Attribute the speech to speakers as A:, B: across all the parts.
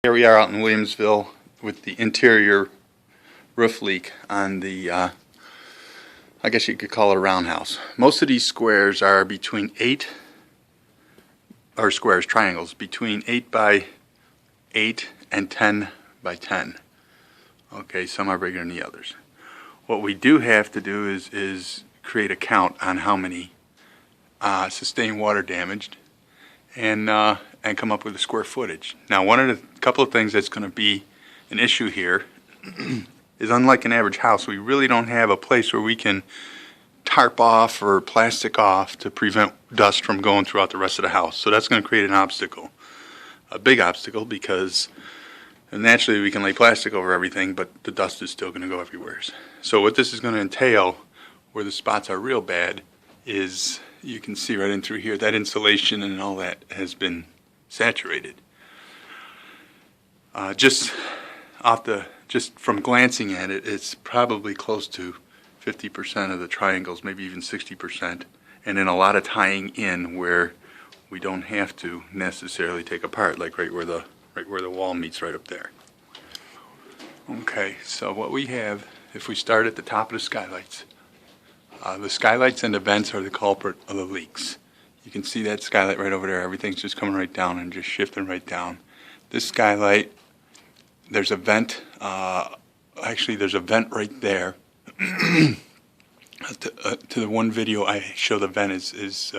A: Here we are out in Williamsville with the interior roof leak on the, I guess you could call it a roundhouse. Most of these squares are between triangles, between 8 by 8 and 10 by 10. Okay, some are bigger than the others. What we do have to do is create a count on how many sustained water damaged and come up with a square footage. Now, couple of things that's going to be an issue here is, unlike an average house, we really don't have a place where we can tarp off or plastic off to prevent dust from going throughout the rest of the house. So that's going to create an obstacle, a big obstacle, because naturally we can lay plastic over everything, but the dust is still going to go everywhere. So what this is going to entail, where the spots are real bad, is you can see right in through here that insulation and all that has been saturated. Just from glancing at it, it's probably close to 50% of the triangles, maybe even 60%, and then a lot of tying in where we don't have to necessarily take apart, like right where the wall meets right up there. Okay, so what we have, if we start at the top of the skylights and the vents are the culprit of the leaks. You can see that skylight right over there. Everything's just coming right down and just shifting right down. This skylight, there's a vent. Actually, there's a vent right there. To the one video I show, the vent is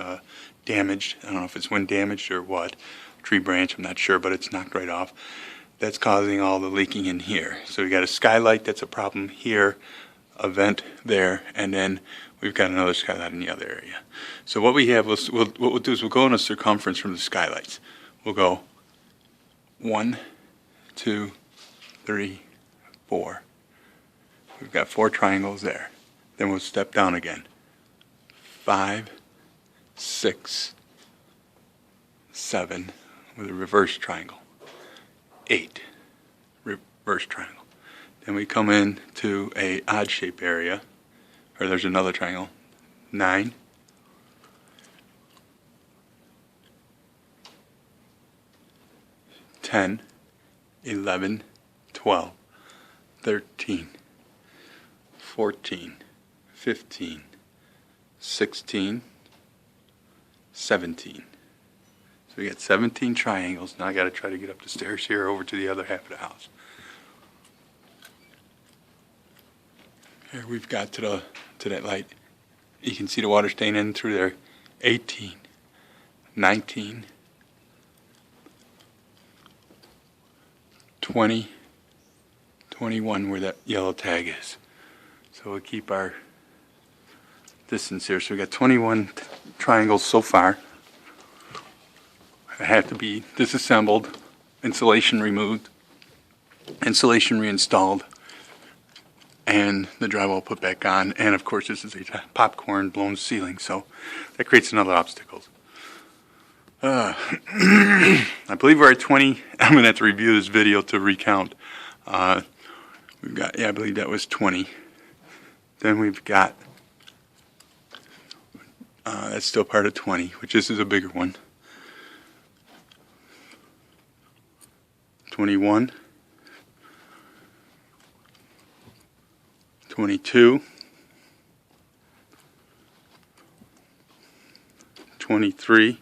A: damaged. I don't know if it's wind damaged or what. Tree branch, I'm not sure, but it's knocked right off. That's causing all the leaking in here. So we got a skylight that's a problem here, a vent there, and then we've got another skylight in the other area. So what we have, what we'll do is we'll go in a circumference from the skylights. We'll go 1, 2, 3, 4. We've got 4 triangles there. Then we'll step down again. 5, 6, 7 with a reverse triangle. 8, reverse triangle. Then we come in to a odd shape area, or there's another triangle. 9, 10, 11, 12, 13, 14, 15, 16, 17. So we got 17 triangles. Now I got to try to get up the stairs here over to the other half of the house. Here we've got to that light. You can see the water staying in through there. 18, 19, 20, 21, where that yellow tag is. So we'll keep our distance here. So we got 21 triangles so far. They have to be disassembled, insulation removed, insulation reinstalled, and the drywall put back on. And of course, this is a popcorn blown ceiling, so that creates another obstacle. I believe we're at 20. I'm going to have to review this video to recount. We've got, I believe that was 20. Then we've got, that's still part of 20, which this is a bigger one. 21, 22, 23.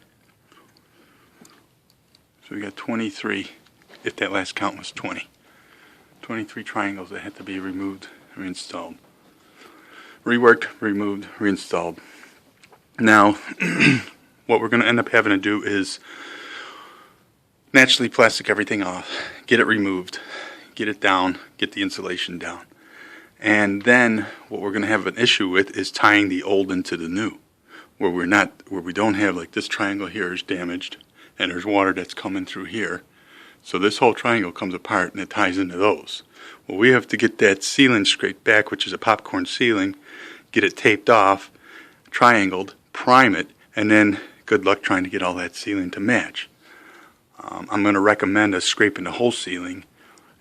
A: So we got 23, if that last count was 20. 23 triangles that had to be removed, reinstalled. Reworked, removed, reinstalled. Now, what we're going to end up having to do is naturally plastic everything off, get it removed, get it down, get the insulation down. And then what we're going to have an issue with is tying the old into the new, where we don't have, like, this triangle here is damaged and there's water that's coming through here. So this whole triangle comes apart and it ties into those. Well, we have to get that ceiling scraped back, which is a popcorn ceiling, get it taped off, triangled, prime it, and then good luck trying to get all that ceiling to match. I'm going to recommend us scraping the whole ceiling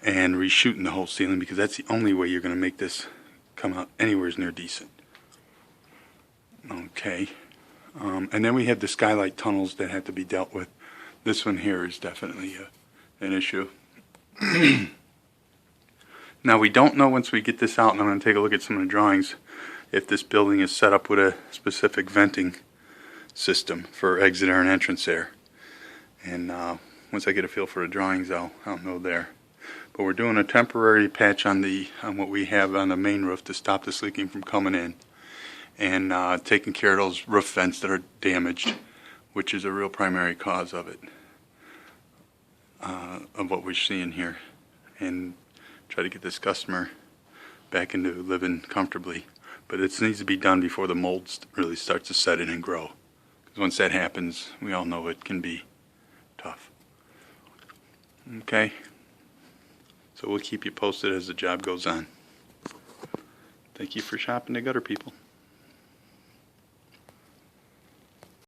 A: and reshooting the whole ceiling, because that's the only way you're going to make this come out anywhere near decent. Okay. And then we have the skylight tunnels that have to be dealt with. This one here is definitely an issue. Now, we don't know once we get this out, and I'm going to take a look at some of the drawings, if this building is set up with a specific venting system for exit air and entrance air. And once I get a feel for the drawings, I'll know there. But we're doing a temporary patch on what we have on the main roof to stop this leaking from coming in, and taking care of those roof vents that are damaged, which is a real primary cause of it, of what we're seeing here, and try to get this customer back into living comfortably. But it needs to be done before the mold really starts to set in and grow. Because once that happens, we all know it can be tough. Okay? So we'll keep you posted as the job goes on. Thank you for shopping the Gutter People.